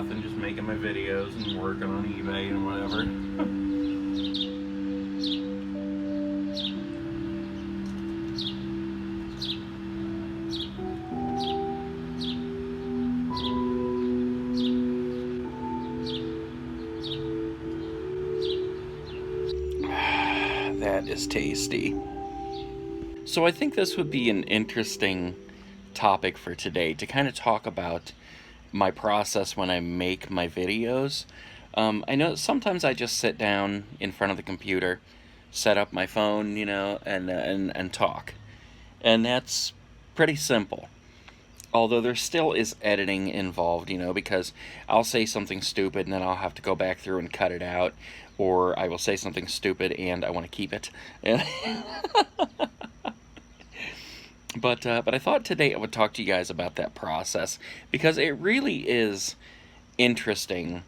nothing, just making my videos and working on eBay and whatever. That is tasty. So I think this would be an interesting topic for today, to kind of talk about my process when I make my videos. I know sometimes I just sit down in front of the computer, set up my phone, and talk. And that's pretty simple. Although there still is editing involved, because I'll say something stupid and then I'll have to go back through and cut it out, or I will say something stupid and I want to keep it. But I thought today I would talk to you guys about that process, because it really is interesting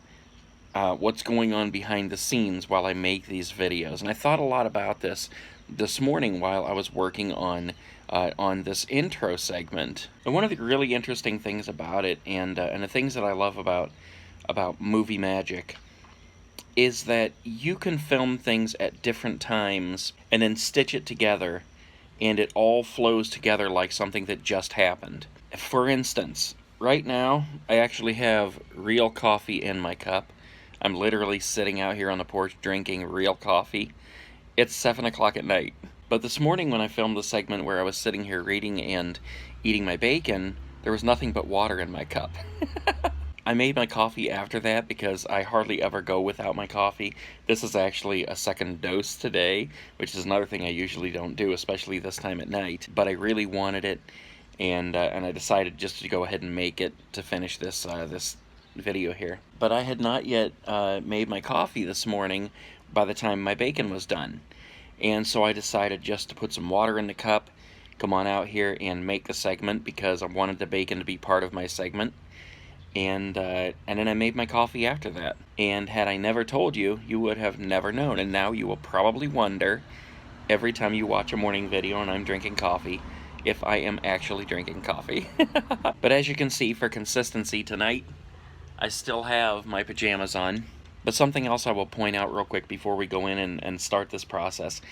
what's going on behind the scenes while I make these videos. And I thought a lot about this morning while I was working on this intro segment. And one of the really interesting things about it, and the things that I love about movie magic, is that you can film things at different times and then stitch it together, and it all flows together like something that just happened. For instance, right now, I actually have real coffee in my cup. I'm literally sitting out here on the porch drinking real coffee. It's 7 o'clock at night. But this morning when I filmed the segment where I was sitting here reading and eating my bacon, there was nothing but water in my cup. I made my coffee after that because I hardly ever go without my coffee. This is actually a second dose today, which is another thing I usually don't do, especially this time at night. But I really wanted it, and I decided just to go ahead and make it to finish this video here. But I had not yet made my coffee this morning by the time my bacon was done. And so I decided just to put some water in the cup, come on out here and make the segment, because I wanted the bacon to be part of my segment. And then I made my coffee after that. And had I never told you, you would have never known. And now you will probably wonder, every time you watch a morning video and I'm drinking coffee, if I am actually drinking coffee. But as you can see, for consistency tonight, I still have my pajamas on. But something else I will point out real quick before we go in and start this process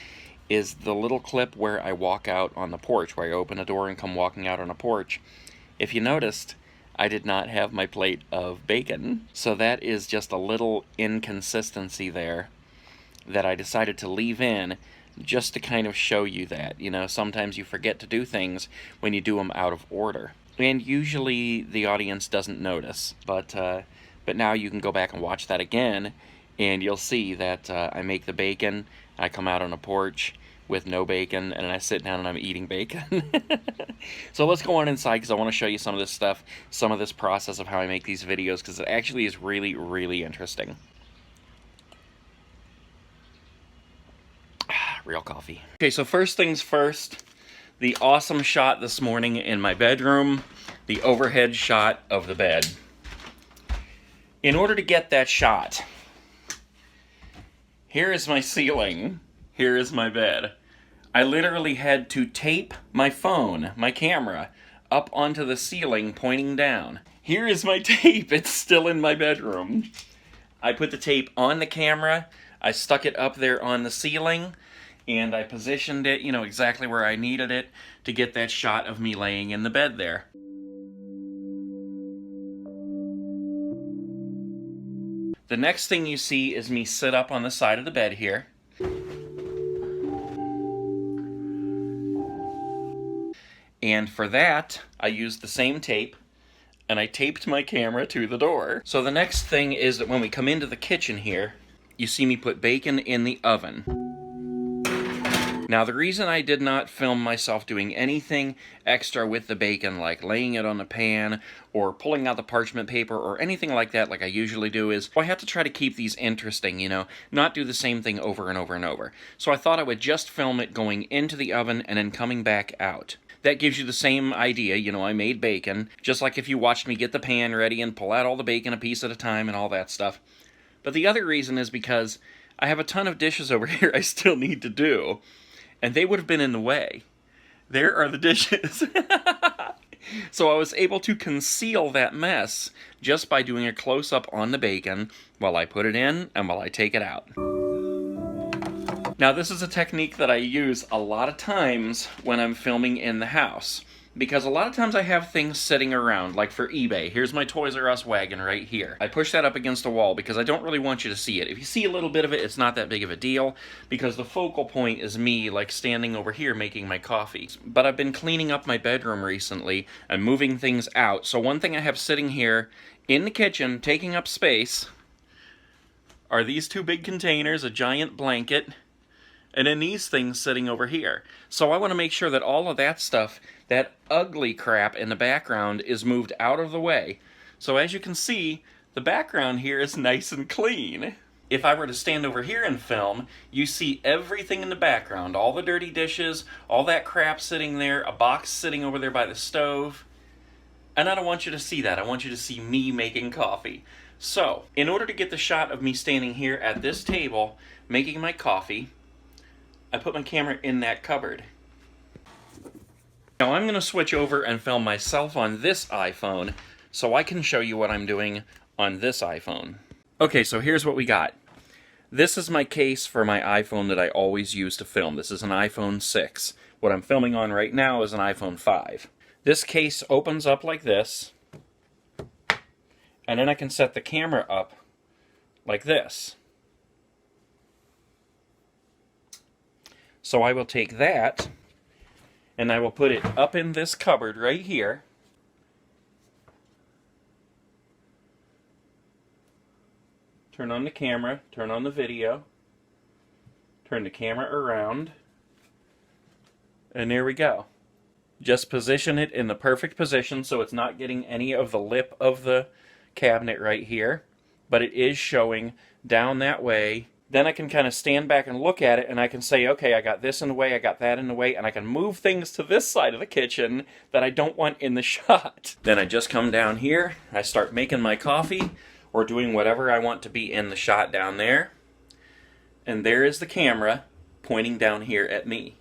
is the little clip where I walk out on the porch, where I open a door and come walking out on a porch. If you noticed, I did not have my plate of bacon. So that is just a little inconsistency there that I decided to leave in, just to kind of show you that, sometimes you forget to do things when you do them out of order. And usually the audience doesn't notice, but now you can go back and watch that again, and you'll see that I make the bacon, I come out on a porch with no bacon, and I sit down and I'm eating bacon. So let's go on inside, because I want to show you some of this stuff, some of this process of how I make these videos, because it actually is really, really interesting. Real coffee. Okay, so first things first, the awesome shot this morning in my bedroom, the overhead shot of the bed. In order to get that shot, here is my ceiling, here is my bed. I literally had to tape my phone, my camera, up onto the ceiling pointing down. Here is my tape, it's still in my bedroom. I put the tape on the camera, I stuck it up there on the ceiling, and I positioned it, exactly where I needed it to get that shot of me laying in the bed there. The next thing you see is me sit up on the side of the bed here. And for that, I used the same tape, and I taped my camera to the door. So the next thing is that when we come into the kitchen here, you see me put bacon in the oven. Now, the reason I did not film myself doing anything extra with the bacon, like laying it on the pan or pulling out the parchment paper or anything like that like I usually do, is I have to try to keep these interesting, not do the same thing over and over and over. So I thought I would just film it going into the oven and then coming back out. That gives you the same idea, I made bacon, just like if you watched me get the pan ready and pull out all the bacon a piece at a time and all that stuff. But the other reason is because I have a ton of dishes over here I still need to do. And they would have been in the way. There are the dishes. So I was able to conceal that mess just by doing a close-up on the bacon while I put it in and while I take it out. Now this is a technique that I use a lot of times when I'm filming in the house, because a lot of times I have things sitting around, like for eBay. Here's my Toys R Us wagon right here. I push that up against a wall because I don't really want you to see it. If you see a little bit of it, it's not that big of a deal, because the focal point is me, like, standing over here making my coffee. But I've been cleaning up my bedroom recently and moving things out, so one thing I have sitting here in the kitchen, taking up space, are these two big containers, a giant blanket, and then these things sitting over here. So I want to make sure that all of that stuff, that ugly crap in the background, is moved out of the way. So as you can see, the background here is nice and clean. If I were to stand over here and film, you see everything in the background, all the dirty dishes, all that crap sitting there, a box sitting over there by the stove. And I don't want you to see that. I want you to see me making coffee. So, in order to get the shot of me standing here at this table, making my coffee, I put my camera in that cupboard. Now I'm going to switch over and film myself on this iPhone so I can show you what I'm doing on this iPhone. Okay, so here's what we got. This is my case for my iPhone that I always use to film. This is an iPhone 6. What I'm filming on right now is an iPhone 5. This case opens up like this, and then I can set the camera up like this. So I will take that, and I will put it up in this cupboard right here. Turn on the camera, turn on the video, turn the camera around, and there we go. Just position it in the perfect position so it's not getting any of the lip of the cabinet right here, but it is showing down that way. Then I can kind of stand back and look at it, and I can say, okay, I got this in the way, I got that in the way, and I can move things to this side of the kitchen that I don't want in the shot. Then I just come down here, I start making my coffee, or doing whatever I want to be in the shot down there. And there is the camera pointing down here at me.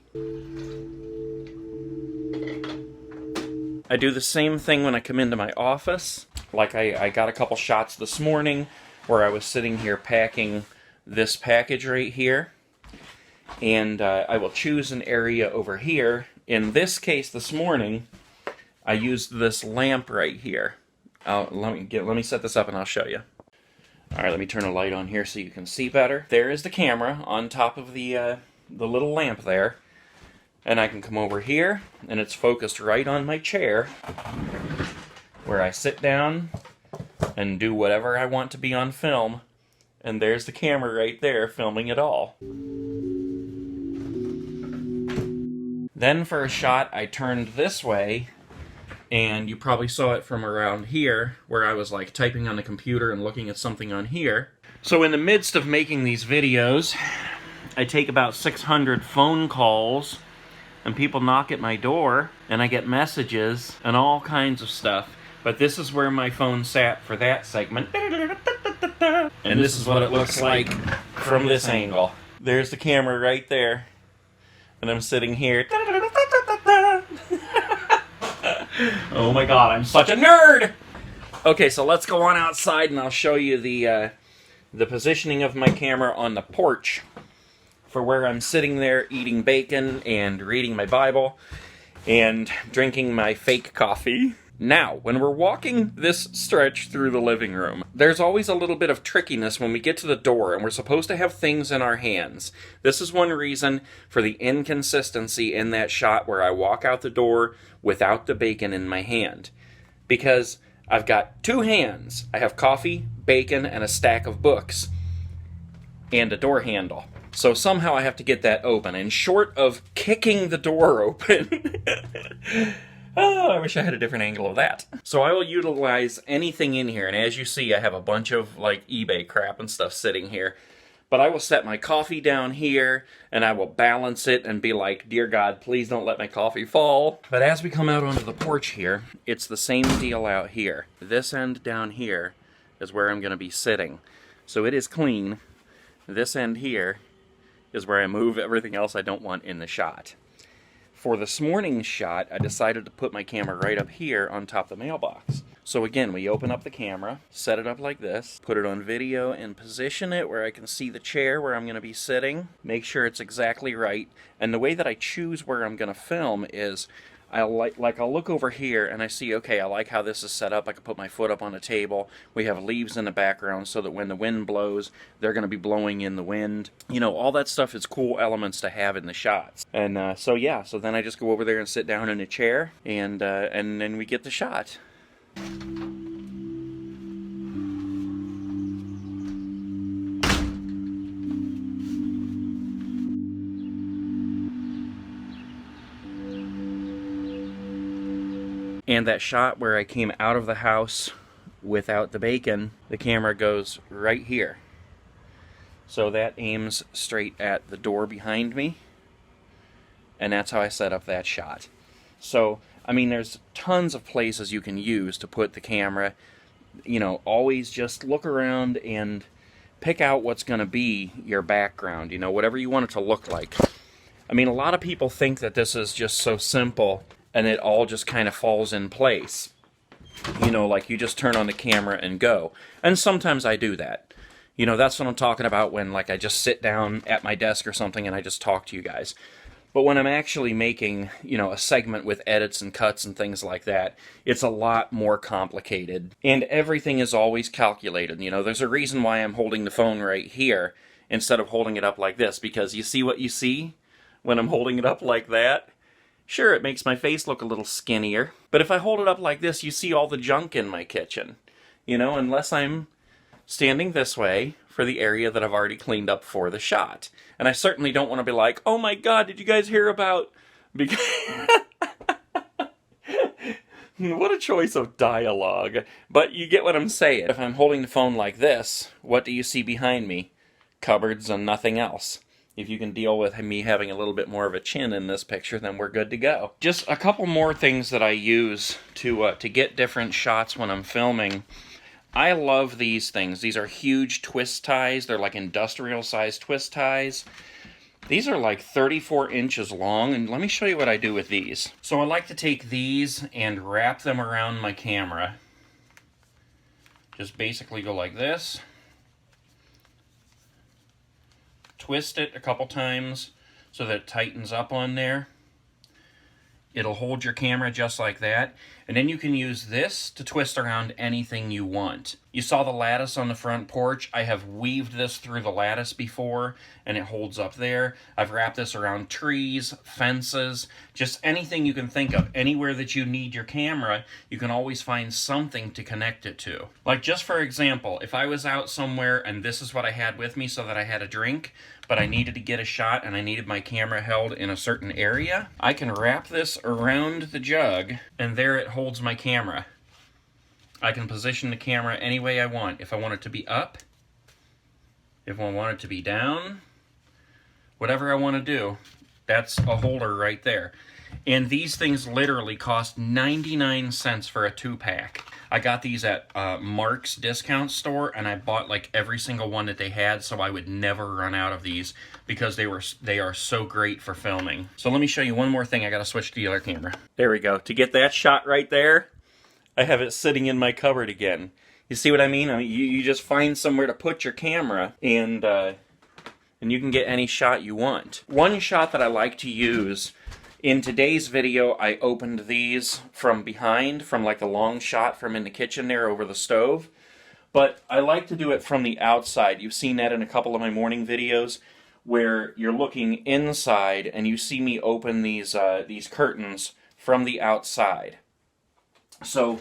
I do the same thing when I come into my office. Like I got a couple shots this morning where I was sitting here packing this package right here, and I will choose an area over here. In this case this morning, I used this lamp right here. Let me set this up and I'll show you. Alright, let me turn a light on here so you can see better. There is the camera on top of the little lamp there, and I can come over here and it's focused right on my chair where I sit down and do whatever I want to be on film. And there's the camera right there filming it all. Then for a shot, I turned this way, and you probably saw it from around here, where I was like typing on the computer and looking at something on here. So in the midst of making these videos, I take about 600 phone calls, and people knock at my door, and I get messages and all kinds of stuff. But this is where my phone sat for that segment. And this is what it looks like from this angle. There's the camera right there. And I'm sitting here. Oh my god, I'm such a nerd! Okay, so let's go on outside and I'll show you the positioning of my camera on the porch for where I'm sitting there eating bacon and reading my Bible and drinking my fake coffee. Now, when we're walking this stretch through the living room, there's always a little bit of trickiness when we get to the door and we're supposed to have things in our hands. This is one reason for the inconsistency in that shot where I walk out the door without the bacon in my hand. Because I've got two hands. I have coffee, bacon, and a stack of books, and a door handle. So somehow I have to get that open, and short of kicking the door open... Oh, I wish I had a different angle of that. So I will utilize anything in here, and as you see, I have a bunch of, like, eBay crap and stuff sitting here. But I will set my coffee down here, and I will balance it and be like, dear God, please don't let my coffee fall. But as we come out onto the porch here, it's the same deal out here. This end down here is where I'm going to be sitting. So it is clean. This end here is where I move everything else I don't want in the shot. for this morning's shot, I decided to put my camera right up here on top of the mailbox. So again, we open up the camera, set it up like this, put it on video and position it where I can see the chair where I'm going to be sitting, make sure it's exactly right. And the way that I choose where I'm going to film is I'll look over here and I see, okay, I like how this is set up. I can put my foot up on a table. We have leaves in the background so that when the wind blows, they're going to be blowing in the wind. You know, all that stuff is cool elements to have in the shots. And so then I just go over there and sit down in a chair, and then we get the shot. And that shot where I came out of the house without the bacon, the camera goes right here. So that aims straight at the door behind me. And that's how I set up that shot. So, I mean, there's tons of places you can use to put the camera. You know, always just look around and pick out what's going to be your background. You know, whatever you want it to look like. I mean, a lot of people think that this is just so simple and it all just kind of falls in place. You know, like you just turn on the camera and go. And sometimes I do that. You know, that's what I'm talking about when, like, I just sit down at my desk or something and I just talk to you guys. But when I'm actually making, you know, a segment with edits and cuts and things like that, it's a lot more complicated. And everything is always calculated. You know, there's a reason why I'm holding the phone right here instead of holding it up like this. Because you see what you see when I'm holding it up like that? Sure, it makes my face look a little skinnier, but if I hold it up like this, you see all the junk in my kitchen. You know, unless I'm standing this way for the area that I've already cleaned up for the shot. And I certainly don't want to be like, oh my god, did you guys hear about... Because what a choice of dialogue. But you get what I'm saying. If I'm holding the phone like this, what do you see behind me? Cupboards and nothing else. If you can deal with me having a little bit more of a chin in this picture, then we're good to go. Just a couple more things that I use to get different shots when I'm filming. I love these things. These are huge twist ties. They're like industrial-sized twist ties. These are like 34 inches long, and let me show you what I do with these. So I like to take these and wrap them around my camera. Just basically go like this. Twist it a couple times so that it tightens up on there. It'll hold your camera just like that. And then you can use this to twist around anything you want. You saw the lattice on the front porch. I have weaved this through the lattice before, and it holds up there. I've wrapped this around trees, fences, just anything you can think of. Anywhere that you need your camera, you can always find something to connect it to. Like, just for example, if I was out somewhere and this is what I had with me so that I had a drink, but I needed to get a shot and I needed my camera held in a certain area, I can wrap this around the jug, and there it holds my camera. I can position the camera any way I want. If I want it to be up, if I want it to be down, whatever I want to do, that's a holder right there. And these things literally cost 99 cents for a 2-pack. I got these at Mark's discount store, and I bought like every single one that they had so I would never run out of these because they are so great for filming. So let me show you one more thing. I got to switch to the other camera. There we go. To get that shot right there, I have it sitting in my cupboard again. You see what I mean? You just find somewhere to put your camera, and you can get any shot you want. One shot that I like to use, in today's video, I opened these from behind, from like the long shot from in the kitchen there over the stove. But I like to do it from the outside. You've seen that in a couple of my morning videos, where you're looking inside and you see me open these curtains from the outside. So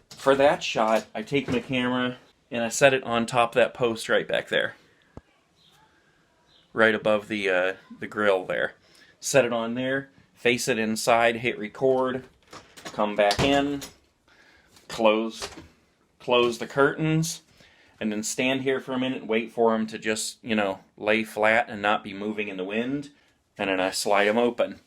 for that shot, I take my camera and I set it on top of that post right back there, right above the grill there. Set it on there, face it inside, hit record, come back in, close the curtains, and then stand here for a minute and wait for them to just, you know, lay flat and not be moving in the wind, and then I slide them open.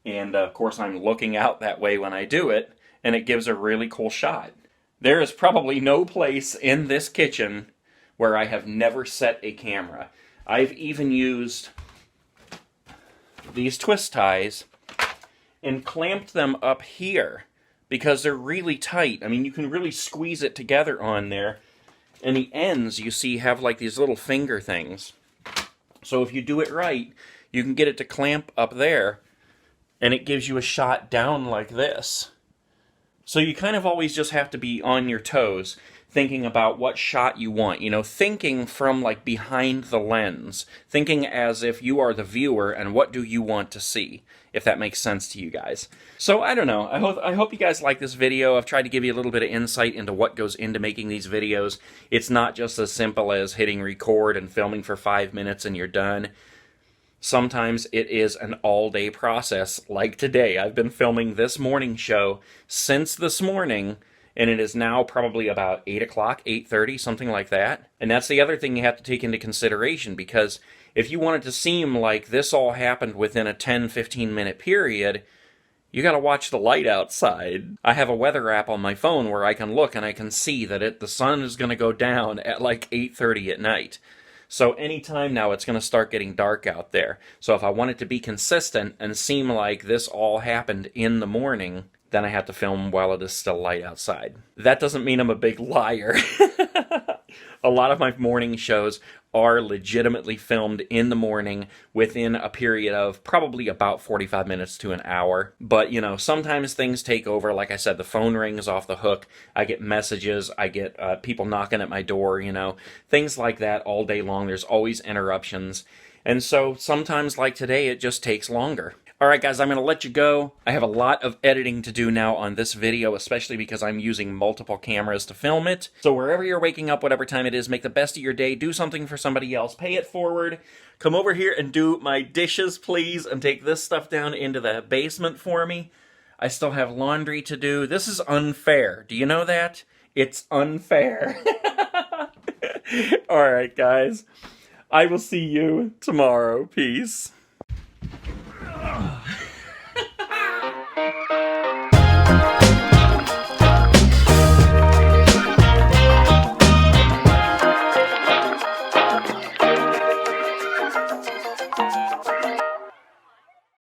And of course I'm looking out that way when I do it, and it gives a really cool shot. There is probably no place in this kitchen where I have never set a camera. I've even used these twist ties and clamped them up here because they're really tight. I mean, you can really squeeze it together on there. And the ends, you see, have like these little finger things. So if you do it right, you can get it to clamp up there, and it gives you a shot down like this. So you kind of always just have to be on your toes, thinking about what shot you want. You know, thinking from like behind the lens, thinking as if you are the viewer and what do you want to see, if that makes sense to you guys. So I don't know. I hope you guys like this video. I've tried to give you a little bit of insight into what goes into making these videos. It's not just as simple as hitting record and filming for 5 minutes and you're done. Sometimes it is an all-day process, like today. I've been filming this morning show since this morning, and it is now probably about 8 o'clock, 8:30, something like that. And that's the other thing you have to take into consideration, because if you want it to seem like this all happened within a 10-15 minute period, you gotta watch the light outside. I have a weather app on my phone where I can look and I can see that the sun is gonna go down at like 8:30 at night. So anytime now it's going to start getting dark out there. So if I want it to be consistent and seem like this all happened in the morning, then I have to film while it is still light outside. That doesn't mean I'm a big liar. A lot of my morning shows are legitimately filmed in the morning within a period of probably about 45 minutes to an hour. But, you know, sometimes things take over. Like I said, the phone rings off the hook. I get messages. I get people knocking at my door, you know, things like that all day long. There's always interruptions. And so sometimes, like today, it just takes longer. Alright guys, I'm going to let you go. I have a lot of editing to do now on this video, especially because I'm using multiple cameras to film it. So wherever you're waking up, whatever time it is, make the best of your day, do something for somebody else, pay it forward. Come over here and do my dishes, please, and take this stuff down into the basement for me. I still have laundry to do. This is unfair. Do you know that? It's unfair. Alright guys, I will see you tomorrow. Peace.